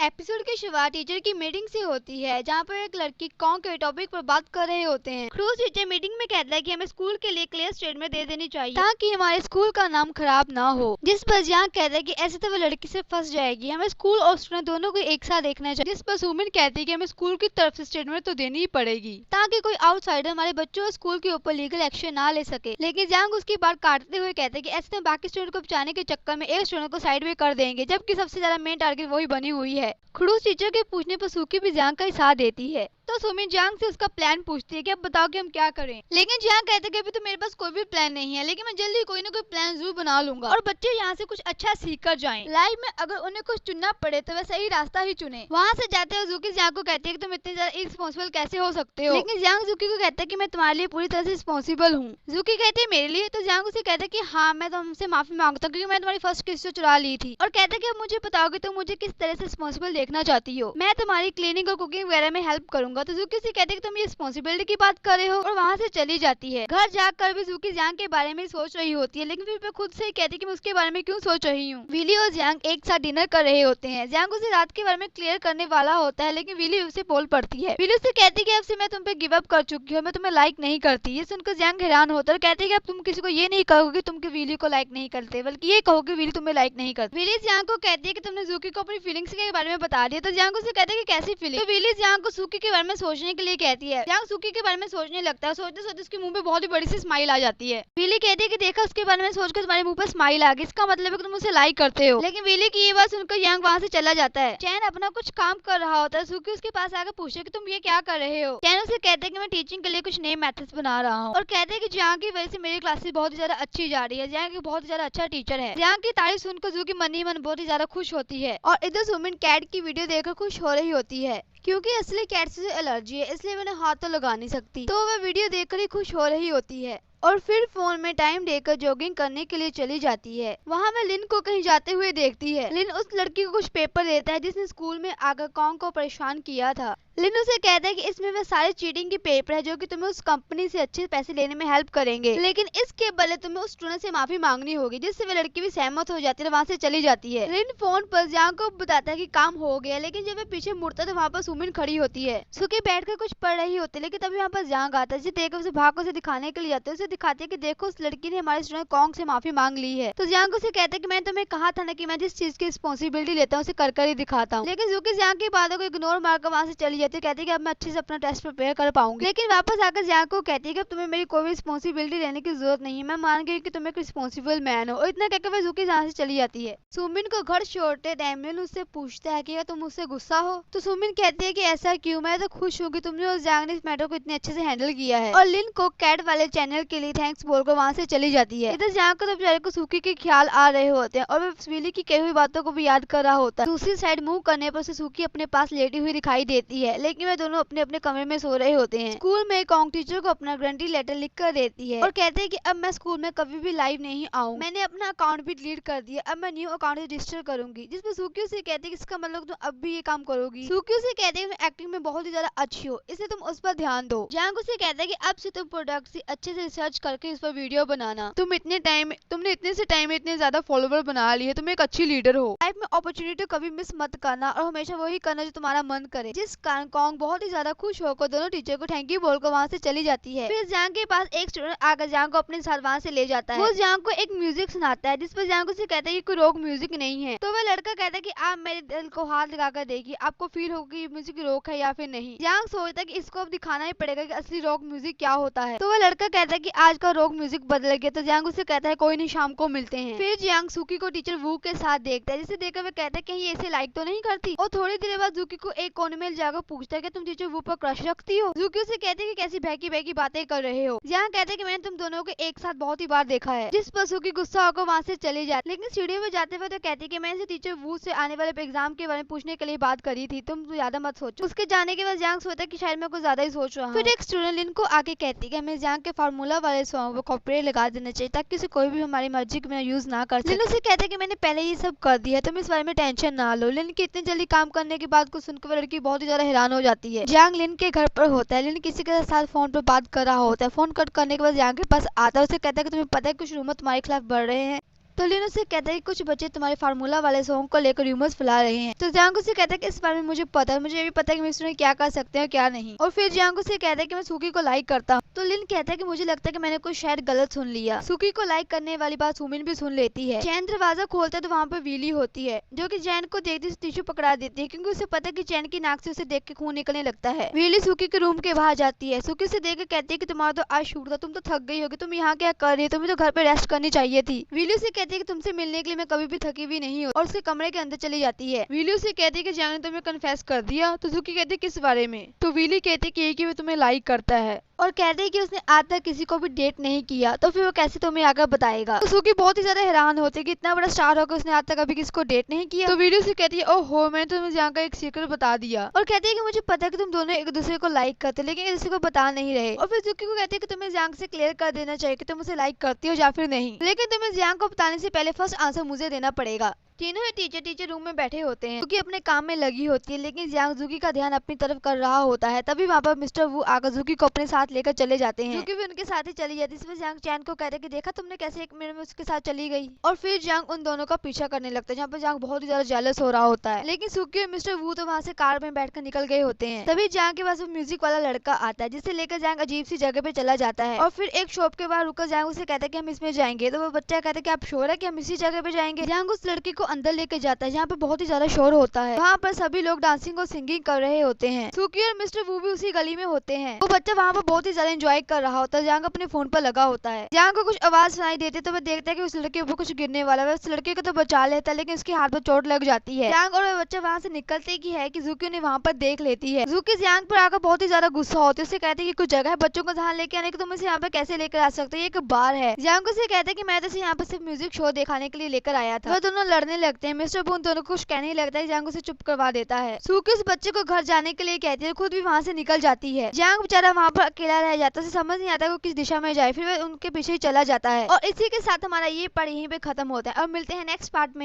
Episode की शुरुआत teacher की मीटिंग से होती है, जहाँ पर एक लड़की कॉन्ग के टॉपिक पर बात कर रहे होते हैं। क्रूज टीचर मीटिंग में कहता है कि हमें स्कूल के लिए क्लियर स्टेटमेंट दे देनी चाहिए ताकि हमारे स्कूल का नाम खराब ना हो। जिस पर जियांग कहता है कि ऐसे तो वो लड़की से फंस जाएगी, हमें स्कूल और स्टूडेंट दोनों को एक साथ देखना चाहिए। जिस पर सुमिन कहती है कि हमें स्कूल की तरफ से स्टेटमेंट तो देनी ही पड़ेगी ताकि कोई आउटसाइडर हमारे बच्चों और स्कूल के ऊपर लीगल एक्शन ना ले सके। लेकिन जियांग उसकी बात काटते हुए कहते हैं कि ऐसे तो बाकी स्टूडेंट को बचाने के चक्कर में एक स्टूडेंट को साइड में कर देंगे, जबकि सबसे ज्यादा मेन टारगेट वही बनी हुई है। क्रूज टीचर के पूछने पर सूकी भी जियांग का ही साथ देती है, तो सुमिन जियांग से उसका प्लान पूछती है कि अब बताओ कि हम क्या करें। लेकिन जियांग कहते हैं कि अभी तो मेरे पास कोई भी प्लान नहीं है, लेकिन मैं जल्दी कोई ना कोई प्लान जरूर बना लूंगा और बच्चे यहाँ से कुछ अच्छा सीख कर जाएं। लाइफ में अगर उन्हें कुछ चुनना पड़े तो वह सही रास्ता ही चुने। वहाँ से जाते हुए जूकी जियांग को कहती है कि तुम इतने ज्यादा इरिस्पांसिबल कैसे हो सकते हो, लेकिन जियांग जूकी को कहता है कि मैं तुम्हारे लिए पूरी तरह से रिस्पॉन्सिबल हूँ। जूकी कहती है मेरे लिए, तो जियांग उसे कहता है कि हाँ मैं तुमसे माफी मांगता हूँ क्योंकि मैं तुम्हारी फर्स्ट किस से चुरा ली थी, और कहता है कि अब मुझे बताओगे तुम मुझे किस तरह से रिस्पॉन्सिबल देखना चाहती हो, मैं तुम्हारी क्लीनिंग और कुकिंग वगैरह में हेल्प करूंगा। तो जूकी से कहते हैं कि तुम ये रिस्पॉन्सिबिलिटी की बात कर रहे हो, और वहाँ से चली जाती है। घर जाकर भी जूकी जियांग के बारे में सोच रही होती है, लेकिन फिर खुद से ही कहती है कि मैं उसके बारे में क्यों सोच रही हूँ। विली और जियांग एक साथ डिनर कर रहे होते हैं। जियांग उसे रात के बारे में क्लियर करने वाला होता है, लेकिन विली उसे बोल पड़ती है। विली उसे कहती है कि अब से मैं तुम पे गिव अप कर चुकी हूँ, मैं तुम्हें लाइक नहीं करती। ये सुनकर जियांग हैरान होता है और कहती है कि अब तुम किसी को ये नहीं कहोगे तुम विली को लाइक नहीं करते, बल्कि ये कहोगे विली तुम्हें लाइक नहीं करती। विली जियांग को कहती है कि तुमने जूकी को अपनी फीलिंग्स के बारे में बता दिया। तो जियांग उसे कहते हैं कि कैसी फीलिंग। तो विली जियांग को सूकी के बारे में सोचने के लिए कहती है। जियांग सूकी के बारे में सोचने लगता है, सोचते सोचते उसके मुंह पे बहुत ही बड़ी सी स्माइल आ जाती है। विली कहती है कि देखा उसके बारे में सोचकर तुम्हारे मुंह पे स्माइल आ गई, इसका मतलब है कि तुम उसे लाइक करते हो। लेकिन विली की ये बात सुनकर जियांग वहाँ से चला जाता है। चैन अपना कुछ काम कर रहा होता है। सूकी उसके पास आकर पूछे कि तुम ये क्या कर रहे हो। चैन उसे कहते हैं कि मैं टीचिंग के लिए कुछ नए मेथड्स बना रहा हूँ, और कहते हैं कि जियांग की वजह से मेरी क्लासेस बहुत ही ज्यादा अच्छी जा रही है, जियांग बहुत ही ज्यादा अच्छा टीचर है। जियांग की तारीफ सुनकर जूकी मन ही मन बहुत ही ज्यादा खुश होती है, और इधर सुमिन कैट की वीडियो देखकर खुश हो रही होती है क्योंकि असली कैट से एलर्जी है, इसलिए मैंने हाथ तो लगा नहीं सकती। तो वह वीडियो देखकर ही खुश हो रही होती है और फिर फोन में टाइम देकर जॉगिंग करने के लिए चली जाती है। वहाँ वह लिन को कहीं जाते हुए देखती है। लिन उस लड़की को कुछ पेपर देता है जिसने स्कूल में आकर कॉन्ग को परेशान किया था। लिन उसे कहता है कि इसमें वह सारे चीटिंग के पेपर है जो कि तुम्हें उस कंपनी से अच्छे पैसे लेने में हेल्प करेंगे, लेकिन इसके बदले तुम्हें उस स्टूडेंट से माफी मांगनी होगी, जिससे वह लड़की भी सहमत हो जाती है, वहाँ से चली जाती है। लिन फोन पर जियांग को बताता है कि काम हो गया, लेकिन जब वह पीछे मुड़ता है तो वहाँ पर सुमिन खड़ी होती है। सुकी बैठकर कुछ पढ़ रही होती है, लेकिन तभी वहाँ पर जियांग आता है, जिसे देखकर उसे भाग उसे दिखाने के लिए जाते हैं। उसे दिखाते है कि देखो उस लड़की ने हमारे स्टूडेंट कॉन्ग से माफी मांग ली है। तो जियांग उसे कहता है कि मैंने तुम्हें कहा था ना कि मैं जिस चीज की रिस्पॉन्सिबिलिटी लेता हूँ उसे कर ही दिखाता हूँ। लेकिन सुकी जियांग की बातों को इग्नोर मारकर वहाँ से चली जाती है, कहती है कि अब मैं अच्छे से अपना टेस्ट प्रिपेयर कर पाऊंगी। लेकिन वापस आकर जियांग को कहती है कि अब तुम्हें मेरी कोई रिस्पॉन्सिबिलिटी लेने की जरूरत नहीं है, मैं मान गई कि तुम एक रिस्पॉन्सिबल मैन हो। और इतना कहकर वह सुकी यहाँ से चली जाती है। सुमिन को घर छोड़ते टाइम लिन उससे पूछता है कि तुम मुझसे गुस्सा हो। तो सुमिन कहती है कि ऐसा क्यों, मैं तो खुश हूँ कि तुमने उस जियांग ने इस मैटर को इतने अच्छे से हैंडल किया है। और लिन को कैट वाले चैनल के लिए थैंक्स बोलकर वहाँ से चली जाती है। इधर जियांग को तो बेचारे को सूकी के ख्याल आ रहे होते हैं और वह विली की कही हुई बातों को भी याद कर रहा होता है। दूसरी साइड मूव करने पर उसे सूकी अपने पास लेटी हुई दिखाई देती है, लेकिन वे दोनों अपने अपने कमरे में सो रहे होते हैं। स्कूल में कॉन्ग टीचर को अपना गारंटी लेटर लिख कर देती है और कहते हैं कि अब मैं स्कूल में कभी भी लाइव नहीं आऊँ, मैंने अपना अकाउंट भी डिलीट कर दिया, अब मैं न्यू अकाउंट रजिस्टर करूंगी। जिसमें सूकी उसे कहती है कि इसका मतलब तुम अब भी ये काम करोगी। सूकी उसे कहते हैं कि एक्टिंग में बहुत ही ज्यादा अच्छी हो, इसलिए तुम उस पर ध्यान दो। जियांग उसे कहता है कि अब से तुम प्रोडक्ट से अच्छे से रिसर्च करके इस पर वीडियो बनाना, तुमने इतने से टाइम में इतने ज्यादा फॉलोवर बना लिए, तुम एक अच्छी लीडर हो। लाइफ में अपॉर्चुनिटी कभी मिस मत करना और हमेशा वही करना जो तुम्हारा मन करे। जिस कारण कॉन्ग बहुत ही ज्यादा खुश होकर दोनों टीचर को थैंक यू बोलकर वहाँ से चली जाती है। फिर जियांग के पास एक स्टूडेंट आकर जियांग को अपने साथ वहाँ से ले जाता है। वो जियांग को एक म्यूजिक सुनाता है, जिस पर जियांग उसे कहता है कि कोई रॉक म्यूजिक नहीं है। तो वह लड़का कहता है कि आप मेरे दिल को हाथ लगाकर देखिए, आपको फील होगा कि म्यूजिक रॉक है या फिर नहीं। जियांग सोचता है कि इसको अब दिखाना ही पड़ेगा कि असली रॉक म्यूजिक क्या होता है। तो वह लड़का कहता है कि आज का रॉक म्यूजिक बदल गया। तो जियांग उसे कहता है कोई नहीं, शाम को मिलते हैं। फिर जियांग सूकी को टीचर वू के साथ देखता है, जिसे देखकर वह कहता है कहीं ऐसे लाइक तो नहीं करती। और थोड़ी देर बाद जूकी को एक कोने में जाकर पूछता है कि तुम टीचर वू पर क्रश रखती हो। जूकी उसे कहते हैं कि कैसी बहकी बहकी बातें कर रहे हो। जियांग कहते हैं कि मैंने तुम दोनों को एक साथ बहुत ही बार देखा है। जिस पर सूकी गुस्सा होकर वहाँ से चली जाती, लेकिन सीढ़ी में जाते हुए तो कहती है कि मैंने टीचर वू से आने वाले एग्जाम के बारे में पूछने के लिए बात करी थी, तुम ज्यादा मत सोचो। उसके जाने के बाद जियांग सोचता है कि शायद मैं कुछ ज्यादा ही सोच रहा हूँ। फिर एक स्टूडेंट लिन को आके कहती है कि हमें जियांग के फार्मूला वाले सॉन्ग को कॉपीराइट लगा देना चाहिए ताकि उसे कोई भी हमारी मर्जी के बिना यूज ना कर सके। लिन उसे कहता है कि मैंने पहले ये सब कर दिया, तुम इस बारे में टेंशन ना लो। लिन के इतनी जल्दी काम करने की बात को सुनकर वह लड़की बहुत ही ज्यादा हैरान हो जाती है। जियांग लिन के घर पर होता है। लिन किसी के साथ फोन पर बात कर रहा होता है। फोन कट करने के बाद जियांग के पास आता है, उसे कहता है कि तुम्हें पता है कुछ रूमर तुम्हारे खिलाफ बढ़ रहे हैं। तो लिन उसे कहता है कि कुछ बच्चे तुम्हारे फार्मूला वाले सॉन्ग को लेकर र्यूमर्स फैला रहे हैं। तो जियांग उसे कहता है कि इस बारे में मुझे पता है, मुझे ये भी पता है कि मिस्टर क्या कर सकते हैं क्या नहीं। और फिर जियांग उसे कहता है कि मैं सुकी को लाइक करता हूँ। तो लिन कहता है कि मुझे लगता है कि मैंने कुछ शायद गलत सुन लिया। सुकी को लाइक करने वाली बात सुमिन भी सुन लेती है। चैन दरवाजा खोलता है तो वहाँ पर वीली होती है, जो कि चैन को देखती है टिश्यू पकड़ा देती है, क्योंकि उसे पता है कि चैन की नाक से उसे देख के खून निकलने लगता है। वीली सुकी के रूम के बाहर जाती है। सुकी से देख के कहती है कि तुम्हारा तो आज शूट था, तुम तो थक गई होगी, तुम यहाँ क्या कर रही हो, तुम्हें तो घर पे रेस्ट करनी चाहिए थी। वीली से कहती है कि तुमसे मिलने के लिए मैं कभी भी थकी हुई नहीं हूँ, और उसके कमरे के अंदर चली जाती है। वीली उसे कहती है कि जियांग ने तुम्हें कन्फेस कर दिया। तो सुकी कहती है किस बारे में। तो वीली कहती है कि ये कि वो तुम्हें लाइक करता है, और कहते हैं कि उसने आज तक किसी को भी डेट नहीं किया, तो फिर वो कैसे तुम्हें आकर बताएगा। तो सुकी बहुत ही ज्यादा हैरान होती है कि इतना बड़ा स्टार होकर उसने आज तक अभी किसी को डेट नहीं किया। तो वीडियो से कहती है ओहो, मैंने तुम्हें जियांग का एक सीक्रेट बता दिया, और कहती है कि मुझे पता है कि तुम दोनों एक दूसरे को लाइक करते, लेकिन एक दूसरे को बता नहीं रहे। और फिर सुकी को कहती है कि तुम्हें जियांग से क्लियर कर देना चाहिए कि तुम उसे लाइक करती हो या फिर नहीं, लेकिन तुम्हें जियांग को बताने से पहले फर्स्ट आंसर मुझे देना पड़ेगा। तीनों ही टीचर रूम में बैठे होते हैं, जुकी अपने काम में लगी होती है, लेकिन जियांग जुकी का ध्यान अपनी तरफ कर रहा होता है। तभी वहाँ पर मिस्टर वू आकर जुकी को अपने साथ लेकर चले जाते हैं। जुकी भी उनके साथ ही चली जाती है। इसमें जियांग चैन को कहते हैं कि देखा तुमने कैसे 1 मिनट में उसके साथ चली गई। और फिर जियांग उन दोनों का पीछा करने लगता है, जहाँ पर जियांग बहुत ही ज्यादा जेलस हो रहा होता है। लेकिन सुकी और मिस्टर वू तो वहाँ से कार में बैठकर निकल गए होते हैं। तभी जियांग के पास वो म्यूजिक वाला लड़का आता है, जिसे लेकर जियांग अजीब सी जगह पे चला जाता है। और फिर एक शॉप के बाहर रुकर जियांग उसे कहता है कि हम इसमें जाएंगे। तो वो बच्चा कहता है कि आप श्योर है कि हम इसी जगह पे जाएंगे। जियांग उस लड़के को अंदर लेके जाता है, जहाँ पे बहुत ही ज्यादा शोर होता है। वहाँ पर सभी लोग डांसिंग और सिंगिंग कर रहे होते हैं। सुकी और मिस्टर वू भी उसी गली में होते हैं। वो बच्चा वहाँ पर बहुत ही ज्यादा एंजॉय कर रहा होता है। जियांग अपने फोन पर लगा होता है। जियांग को कुछ आवाज सुनाई देती है, तो वो देखता है कि उस लड़के के ऊपर कुछ गिरने वाला है। उस लड़के को तो बचा लेता है, लेकिन उसके हाथ पर चोट लग जाती है। जियांग और वो बच्चा वहाँ से निकलते ही है कि जुकी उन्हें वहाँ पर देख लेती है। जुकी जियांग पर आकर बहुत ही ज्यादा गुस्सा होती है। उसे कहते हैं कि कुछ जगह है बच्चों को जहाँ लेके आने की, तुम इसे यहाँ पे कैसे लेकर आ सकते हो, ये एक बार है। जियांग उसे कहते हैं कि मैं तो इसे यहाँ पर सिर्फ म्यूजिक शो दिखाने के लिए लेकर आया था। वो दोनों लड़ने लगते हैं। मिस्टर वू दोनों को कुछ कहने लगता है, जियांग उसे चुप करवा देता है। सुकी उस बच्चे को घर जाने के लिए कहती है, खुद भी वहाँ से निकल जाती है। जियांग बेचारा वहाँ पर अकेला रह जाता है, समझ नहीं आता वो किस दिशा में जाए। फिर वह उनके पीछे ही चला जाता है। और इसी के साथ हमारा ये पार्ट यहीं पे खत्म होता है। और मिलते हैं नेक्स्ट पार्ट में।